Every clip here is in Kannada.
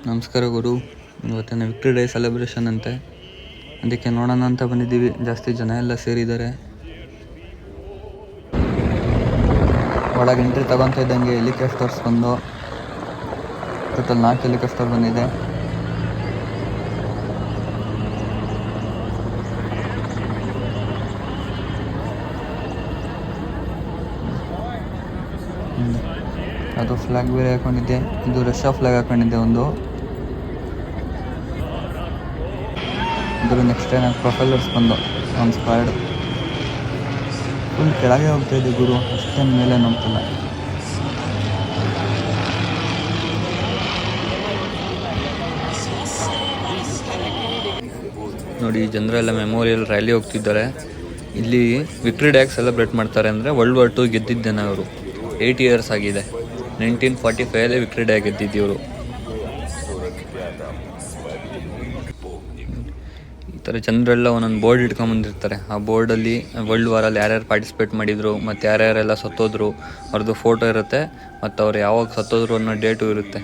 ನಮಸ್ಕಾರ ಗುರು. ಇವತ್ತಿನ ವಿಕ್ಟ್ರಿ ಡೇ ಸೆಲೆಬ್ರೇಷನ್ ಅಂತೆ, ಅದಕ್ಕೆ ನೋಡೋಣ ಅಂತ ಬಂದಿದ್ದೀವಿ. ಜಾಸ್ತಿ ಜನ ಎಲ್ಲ ಸೇರಿದ್ದಾರೆ. ಒಳಗೆ ಎಂಟ್ರಿ ತಗೊತಾ ಇದ್ದಂಗೆ ಹೆಲಿಕಾಪ್ಟರ್ಸ್ ಬಂದು ಟೋಟಲ್ 4 ಹೆಲಿಕಾಪ್ಟರ್ ಬಂದಿದೆ. ಅದು ಫ್ಲಾಗ್ ಬೇರೆ ಹಾಕೊಂಡಿದ್ದೆ. ಇದು ರಷ್ಯಾ ಫ್ಲಾಗ್ ಹಾಕೊಂಡಿದ್ದೆ ಒಂದು. ಇದ್ರ ನೆಕ್ಸ್ಟ್ ಟೈಮ್ ಪ್ರೊಫೈಲರ್ಸ್ ಬಂದು ಒಂದು ಸ್ಕ್ವಾಡ್ ಫುಲ್ ಕೆಳಗೆ ಹೋಗ್ತಾ ಇದೆ ಗುರು, ಅಷ್ಟೇನು ಮೇಲೆ ನಂಬ್ತಿಲ್ಲ. ನೋಡಿ, ಜನರೆಲ್ಲ ಮೆಮೋರಿಯಲ್ ರ್ಯಾಲಿ ಹೋಗ್ತಿದ್ದಾರೆ. ಇಲ್ಲಿ ವಿಕ್ಟ್ರಿ ಡೇ ಸೆಲೆಬ್ರೇಟ್ ಮಾಡ್ತಾರೆ ಅಂದರೆ World War II ಗೆದ್ದಿದ್ದೇನೆ ಅವರು. 8 years ಆಗಿದೆ. 1945 ವಿಕ್ಟ್ರಿ ಡೇ ಗೆದ್ದಿದ್ದು ಇವರು. ಈ ಥರ ಜನರೆಲ್ಲ ಒಂದೊಂದು ಬೋರ್ಡ್ ಇಟ್ಕೊಂಬಂದಿರ್ತಾರೆ. ಆ ಬೋರ್ಡಲ್ಲಿ ವರ್ಲ್ಡ್ ವಾರಲ್ಲಿ ಯಾರ್ಯಾರು ಪಾರ್ಟಿಸಿಪೇಟ್ ಮಾಡಿದರು ಮತ್ತು ಯಾರ್ಯಾರೆಲ್ಲ ಸತ್ತೋದ್ರು ಅವ್ರದ್ದು ಫೋಟೋ ಇರುತ್ತೆ, ಮತ್ತು ಅವ್ರು ಯಾವಾಗ ಸತ್ತೋದ್ರು ಅನ್ನೋ ಡೇಟು ಇರುತ್ತೆ.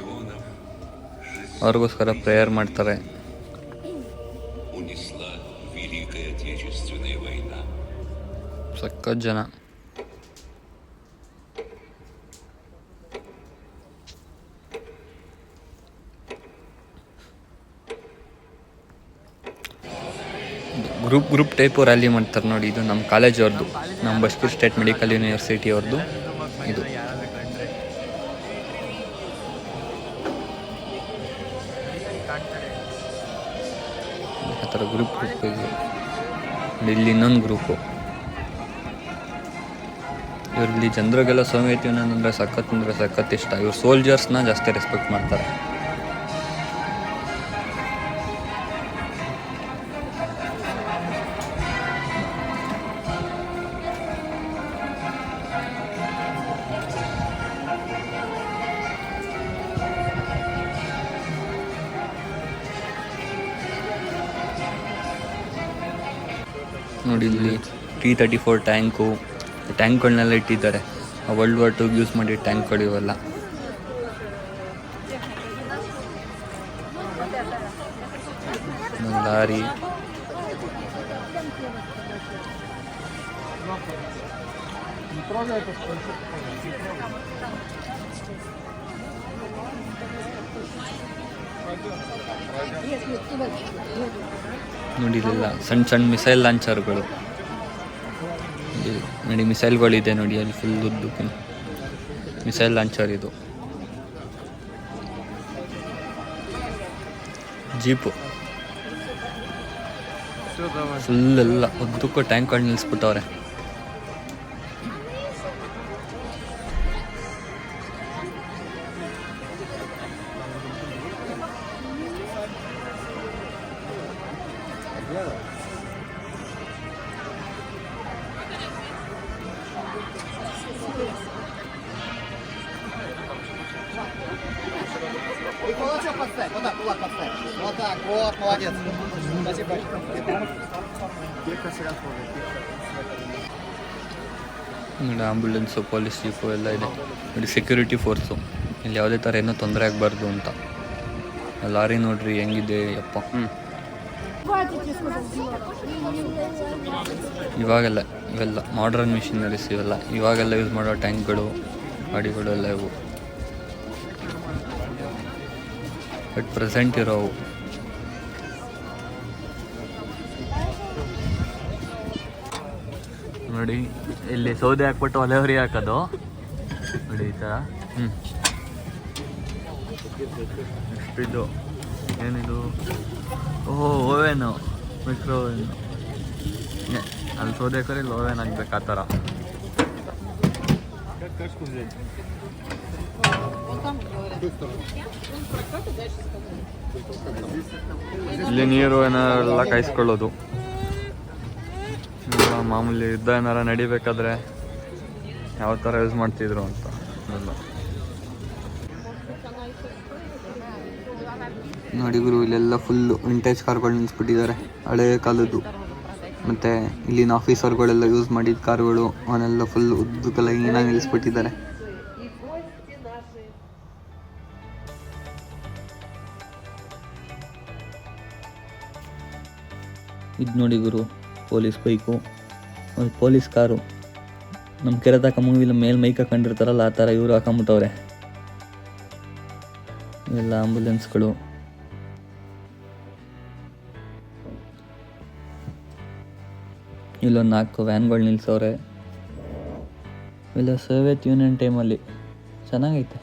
ಅವ್ರಿಗೋಸ್ಕರ ಪ್ರೇಯರ್ ಮಾಡ್ತಾರೆ. ಸಖತ್ ಜನ. ಗ್ರೂಪ್ ಟೈಪು ರ್ಯಾಲಿ ಮಾಡ್ತಾರೆ ನೋಡಿ. ಇದು ನಮ್ಮ ಕಾಲೇಜ್ ಅವ್ರದ್ದು, ನಮ್ಮ ಬಸ್ಕೂರ್ ಸ್ಟೇಟ್ ಮೆಡಿಕಲ್ ಯೂನಿವರ್ಸಿಟಿ ಅವ್ರದ್ದು ಇದು. ಆ ಥರ ಗ್ರೂಪ್ ಇದು. ಇಲ್ಲಿ ಇನ್ನೊಂದು ಗ್ರೂಪು. ಇವರಲ್ಲಿ ಜನರಿಗೆಲ್ಲ ಸೋವಿಯತ್ ಯೂನಿಯನ್ ಅಂದರೆ ಸಖತ್ ಇಷ್ಟ. ಇವ್ರು ಸೋಲ್ಜರ್ಸ್ನ ಜಾಸ್ತಿ ರೆಸ್ಪೆಕ್ಟ್ ಮಾಡ್ತಾರೆ. ನೋಡಿ, ಇಲ್ಲಿ T-34 ಟ್ಯಾಂಕ್ಗಳನ್ನೆಲ್ಲ ಇಟ್ಟಿದ್ದಾರೆ. World War II ಯೂಸ್ ಮಾಡಿ ಟ್ಯಾಂಕ್ಗಳು ಇವೆಲ್ಲ. ಲಾರಿ, ನೋಡಿ ಇಲ್ಲೆಲ್ಲ ಸಣ್ಣ ಮಿಸೈಲ್ ಲಾಂಚರ್ಗಳು. ನೋಡಿ ಮಿಸೈಲ್ಗಳಿದೆ ನೋಡಿ, ಅಲ್ಲಿ ಫುಲ್ ಉದ್ದಕ್ಕೆ ಮಿಸೈಲ್ ಲಾಂಚರ್. ಇದು ಜೀಪು ಫುಲ್ ಎಲ್ಲ ಉದ್ದಕ್ಕೂ ಟ್ಯಾಂಕ್ಗಳು ನಿಲ್ಲಿಸ್ಬಿಟ್ಟವ್ರೆ. ನೋಡಿ, ಆಂಬ್ಯುಲೆನ್ಸು, ಪೊಲೀಸ್ ಜೀಪು ಎಲ್ಲ ಇದೆ ನೋಡಿ. ಸೆಕ್ಯೂರಿಟಿ ಫೋರ್ಸು, ಇಲ್ಲಿ ಯಾವುದೇ ಥರ ಏನೂ ತೊಂದರೆ ಆಗಬಾರ್ದು ಅಂತ. ಲಾರಿ ನೋಡ್ರಿ ಹೆಂಗಿದೆ ಯಪ್ಪ. ಇವೆಲ್ಲ ಮಾಡ್ರನ್ ಮಿಷಿನರೀಸ್. ಇವಾಗೆಲ್ಲ ಯೂಸ್ ಮಾಡೋ ಟ್ಯಾಂಕ್ಗಳು, ಗಾಡಿಗಳು ಎಲ್ಲ ಇವು ಬಟ್ ಪ್ರೆಸೆಂಟ್ ಇರೋವು. ನೋಡಿ, ಇಲ್ಲಿ ಸೌದೆ ಹಾಕ್ಬಿಟ್ಟು ಒಲೆ ಹೊರಿ ಹಾಕೋದು ನೋಡಿ ಈ ಥರ. ನೆಕ್ಸ್ಟ್ ಇದು ಏನಿದು? ಓವೆನು, ಮೈಕ್ರೋ ಓವೆನು. ಅಲ್ಲಿ ಸೌದೆ ಹಾಕೋರಿ, ಇಲ್ಲಿ ಓವೆನ್ ಹಾಕ್ಬೇಕು ಆ ಥರ. ಇಲ್ಲಿ ನೀರು ಏನಾರೆಲ್ಲ ಕಾಯಿಸ್ಕೊಳ್ಳೋದು. ಮಾಮೂಲಿ ಯುದ್ಧ ಏನಾರ ನಡಿಬೇಕಾದ್ರೆ ಯಾವ ಥರ ಯೂಸ್ ಮಾಡ್ತಿದ್ರು ಅಂತ ಎಲ್ಲ ನೋಡಿ ಗುರು. ಇಲ್ಲೆಲ್ಲ ಫುಲ್ಲು ವಿಂಟೇಜ್ ಕಾರ್ಗಳು ನಿಲ್ಲಿಸ್ಬಿಟ್ಟಿದ್ದಾರೆ, ಹಳೇ ಕಾಲದ್ದು. ಮತ್ತು ಇಲ್ಲಿನ ಆಫೀಸರ್ಗಳೆಲ್ಲ ಯೂಸ್ ಮಾಡಿದ ಕಾರುಗಳು ಅವನ್ನೆಲ್ಲ ಫುಲ್ ಉದ್ದಕ್ಕೆಲ್ಲ ಏನಾಗಿ ನಿಲ್ಲಿಸ್ಬಿಟ್ಟಿದ್ದಾರೆ. ಇದು ನೋಡಿ ಗುರು, ಪೊಲೀಸ್ ಬೈಕು, ಒಂದು ಪೊಲೀಸ್ ಕಾರು. ನಮ್ಮ ಕೆರೆದಾಕ ಮೂವಿಲಿ ಮೇಲೆ ಮೈಕ್ ಹಾಕೊಂಡಿರ್ತಾರಲ್ಲ ಆ ಥರ ಇವರು ಹಾಕೊಂಬಿಟ್ಟವ್ರೆ. ಇವೆಲ್ಲ ಆಂಬುಲೆನ್ಸ್ಗಳು. ಇಲ್ಲೊಂದು 4 ವ್ಯಾನ್ಗಳು ನಿಲ್ಸವ್ರೆ. ಇಲ್ಲ ಸೋವಿಯತ್ ಯೂನಿಯನ್ ಟೈಮಲ್ಲಿ ಚೆನ್ನಾಗೈತೆ.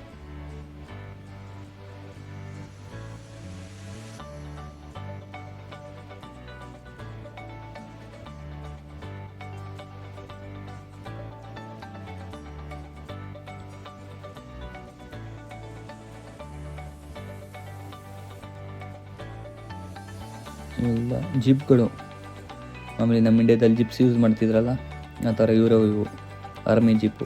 ಇಲ್ಲ ಜಿಪ್ಗಳು, ಆಮೇಲೆ ನಮ್ಮ ಇಂಡಿಯಾದಲ್ಲಿ ಜಿಪ್ಸ್ ಯೂಸ್ ಮಾಡ್ತಿದ್ರಲ್ಲ ಆ ಥರ ಇವು ಆರ್ಮಿ ಜಿಪ್ಪು.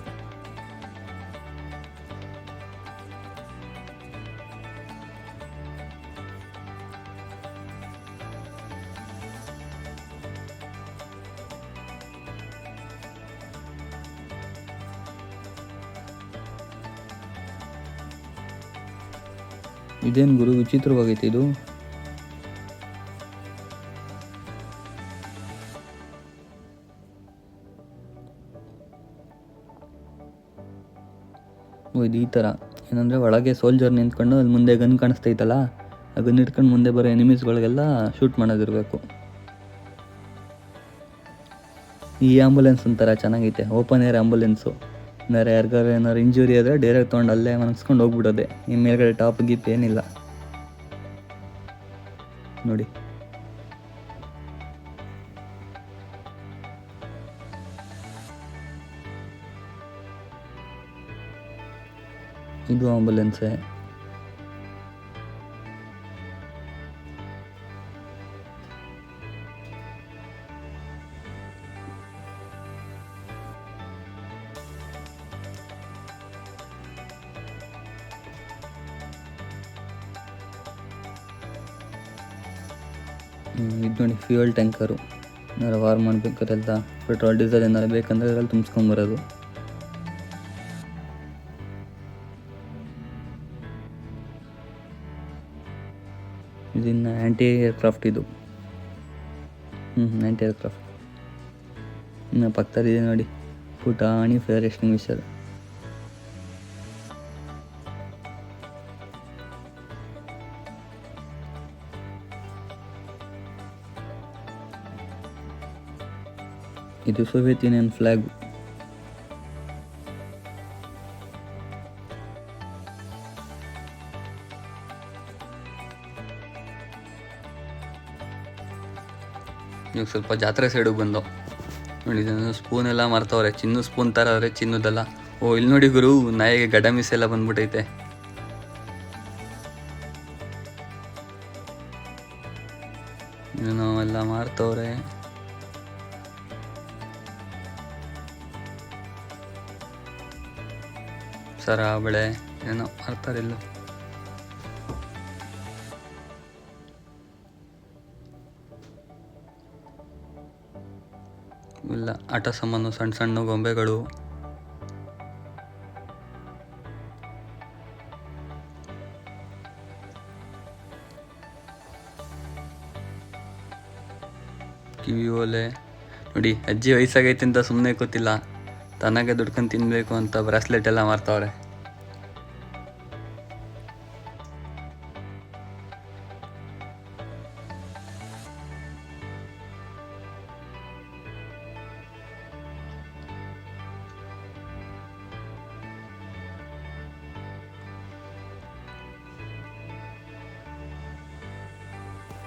ಇದೇನು ಗುರು ವಿಚಿತ್ರವಾಗೈತೆ ಇದು. ಇದು ಈ ಥರ ಏನಂದರೆ ಒಳಗೆ ಸೋಲ್ಜರ್ ನಿಂತ್ಕೊಂಡು ಅಲ್ಲಿ ಮುಂದೆ ಗನ್ ಕಾಣಿಸ್ತೈತಲ್ಲ, ಆ ಗನ್ ಇಟ್ಕೊಂಡು ಮುಂದೆ ಬರೋ ಎನಿಮೀಸ್ಗಳಿಗೆಲ್ಲ ಶೂಟ್ ಮಾಡೋದಿರಬೇಕು. ಈ ಆಂಬುಲೆನ್ಸ್ ಒಂಥರ ಚೆನ್ನಾಗೈತೆ, ಓಪನ್ ಏರ್ ಆಂಬುಲೆನ್ಸು. ಯಾರಿಗಾರು ಏನಾರು ಇಂಜುರಿ ಆದರೆ ಡೈರೆಕ್ಟ್ ತೊಗೊಂಡು ಅಲ್ಲೇ ಮನಸ್ಕೊಂಡು ಹೋಗ್ಬಿಡೋದೆ. ಈ ಮೇಲ್ಗಡೆ ಟಾಪ್ ಗೀಪ್ ಏನಿಲ್ಲ ನೋಡಿ. ಇದು ಆಂಬುಲೆನ್ಸೇ. ಇದು ನೋಡಿ ಫ್ಯೂಯಲ್ ಟ್ಯಾಂಕರು. ಏನಾರು ವಾರ್ ಮಾಡಬೇಕಾರೆಲ್ಲ ಪೆಟ್ರೋಲ್ ಡೀಸೆಲ್ ಏನಾರು ಬೇಕಂದ್ರೆ ಅದರಲ್ಲಿ ತುಂಬಿಸ್ಕೊಂಬರೋದು. ಇದನ್ನು ಆ್ಯಂಟಿ ಏರ್ಕ್ರಾಫ್ಟ್ ಇದು. ಆ್ಯಂಟಿ ಏರ್ಕ್ರಾಫ್ಟ್. ಇನ್ನು ಪಕ್ಕದಲ್ಲಿದೆ ನೋಡಿ ಪುಟಾಣಿ ಫೈರ್ ಎಕ್ಸ್ಟಿಂಗ್ವಿಷರ್. ಇದು ಸೋವಿಯತ್ ಯೂನಿಯನ್ ಫ್ಲಾಗ್. ನೀವು ಸ್ವಲ್ಪ ಜಾತ್ರೆ ಸೈಡಿಗೆ ಬಂದು ನೋಡಿ, ಸ್ಪೂನ್ ಎಲ್ಲ ಮಾರ್ತವ್ರೆ. ಚಿನ್ನು ಸ್ಪೂನ್ ಥರ ಅವ್ರೆ, ಚಿನ್ನದಲ್ಲ. ಓ ಇಲ್ಲಿ ನೋಡಿ ಗುರು, ನಾಯಿಗೆ ಗಡ್ಡ ಮೀಸೆ ಎಲ್ಲ ಬಂದ್ಬಿಟ್ಟೈತೆ. ಏನೋ ಎಲ್ಲ ಮಾರ್ತವ್ರೆ. ಸರ ಬಳೆ ಏನೋ ಮಾರ್ತಾರಿಲ್ಲ. ಇಲ್ಲ ಆಟ ಸಾಮಾನು, ಸಣ್ಣ ಸಣ್ಣ ಗೊಂಬೆಗಳು. ಕಿವಿ ಓಲೆ ನೋಡಿ. ಅಜ್ಜಿ ವಯಸ್ಸಾಗೈತೆ ಅಂತ ಸುಮ್ಮನೆ ಕೂತಿಲ್ಲ, ತನಗೆ ದುಡ್ಕೊಂಡು ತಿನ್ನಬೇಕು ಅಂತ ಬ್ರಾಸ್ಲೆಟ್ ಎಲ್ಲ ಮಾರ್ತಾವ್ರೆ.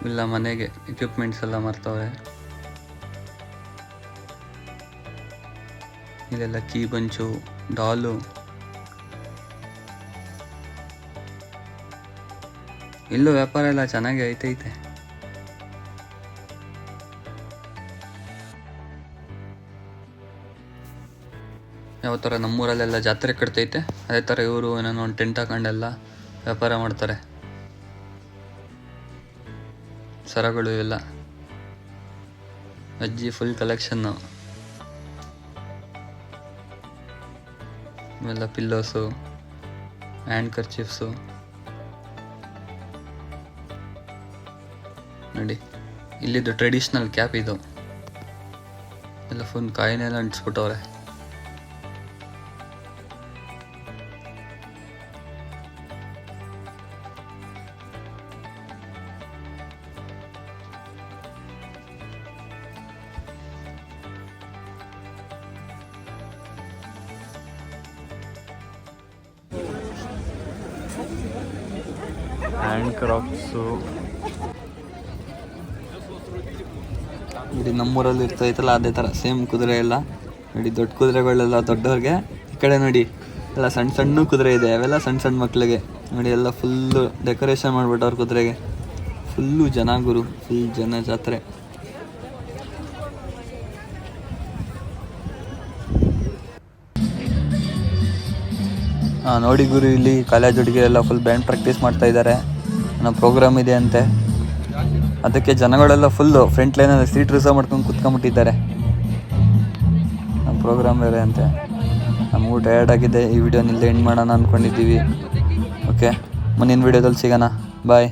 ಇಲ್ಲ ಮನೆಗೆ ಎಕ್ವಿಪ್ಮೆಂಟ್ಸ್ ಎಲ್ಲ ಮಾರ್ತಾವ್ರೆ. ಇಲ್ಲೆಲ್ಲ ಕೀ ಬಂಚು, ಡಾಲು. ಇಲ್ಲೂ ವ್ಯಾಪಾರ ಎಲ್ಲ ಚೆನ್ನಾಗಿ ಐತೈತೆ. ಯಾವ ಥರ ನಮ್ಮೂರಲ್ಲೆಲ್ಲ ಜಾತ್ರೆ ಕಟ್ತೈತೆ ಅದೇ ಥರ ಇವರು ಏನೇನೋ ಒಂದು ಟೆಂಟ್ ಹಾಕೊಂಡೆಲ್ಲ ವ್ಯಾಪಾರ ಮಾಡ್ತಾರೆ. ಸರಗಳು ಇವೆಲ್ಲ ಅಜ್ಜಿ ಫುಲ್ ಕಲೆಕ್ಷನ್ನು. ಇವೆಲ್ಲ ಪಿಲ್ಲೋಸು, ಹ್ಯಾಂಡ್ ಕರ್ಚೀಫ್ಸು ನೋಡಿ. ಇಲ್ಲಿದ್ದು ಟ್ರೆಡಿಷ್ನಲ್ ಕ್ಯಾಪ್ ಇದು. ಎಲ್ಲ ಫುಲ್ ಕಾಯಿನೆಲ್ಲ ಅಂಟಿಸ್ಬಿಟ್ಟವ್ರೆ. ಹ್ಯಾಂಡ್ ಕ್ರಾಫ್ಟ್ಸು ನೋಡಿ, ನಮ್ಮೂರಲ್ಲಿ ಇರ್ತೈತಲ್ಲ ಅದೇ ಥರ ಸೇಮ್ ಕುದುರೆ ಎಲ್ಲ ನೋಡಿ. ದೊಡ್ಡ ಕುದುರೆಗಳೆಲ್ಲ ದೊಡ್ಡವ್ರಿಗೆ, ಈ ಕಡೆ ನೋಡಿ ಎಲ್ಲ ಸಣ್ಣ ಸಣ್ಣ ಕುದುರೆ ಇದೆ, ಅವೆಲ್ಲ ಸಣ್ಣ ಸಣ್ಣ ಮಕ್ಕಳಿಗೆ ನೋಡಿ. ಎಲ್ಲ ಫುಲ್ಲು ಡೆಕೋರೇಷನ್ ಮಾಡಿಬಿಟ್ಟವ್ರ ಕುದುರೆಗೆ. ಫುಲ್ಲು ಜನ ಗುರು, ಫುಲ್ ಜನ ಜಾತ್ರೆ. ನೋಡಿ ಗುರು, ಇಲ್ಲಿ ಕಾಲೇಜ್ ಹುಡುಗಿರೆಲ್ಲ ಫುಲ್ ಬ್ಯಾಂಡ್ ಪ್ರಾಕ್ಟೀಸ್ ಮಾಡ್ತಾ ಇದ್ದಾರೆ. ನಮ್ಮ ಪ್ರೋಗ್ರಾಮ್ ಇದೆ ಅಂತೆ, ಅದಕ್ಕೆ ಜನಗಳೆಲ್ಲ ಫುಲ್ಲು ಫ್ರಂಟ್ ಲೈನಲ್ಲಿ ಸೀಟ್ ರಿಸರ್ವ್ ಮಾಡ್ಕೊಂಡು ಕುತ್ಕೊಂಡ್ಬಿಟ್ಟಿದ್ದಾರೆ. ನಮ್ಮ ಪ್ರೋಗ್ರಾಮ್ ಬೇರೆ ಅಂತೆ. ನಮಗೂ ಟಯರ್ಡ್ ಆಗಿದೆ. ಈ ವಿಡಿಯೋನ ಇಲ್ಲೇ ಎಂಡ್ ಮಾಡೋಣ ಅಂದ್ಕೊಂಡಿದ್ದೀವಿ. ಓಕೆ, ಮುಂದಿನ ವಿಡಿಯೋದಲ್ಲಿ ಸಿಗೋಣ. ಬಾಯ್.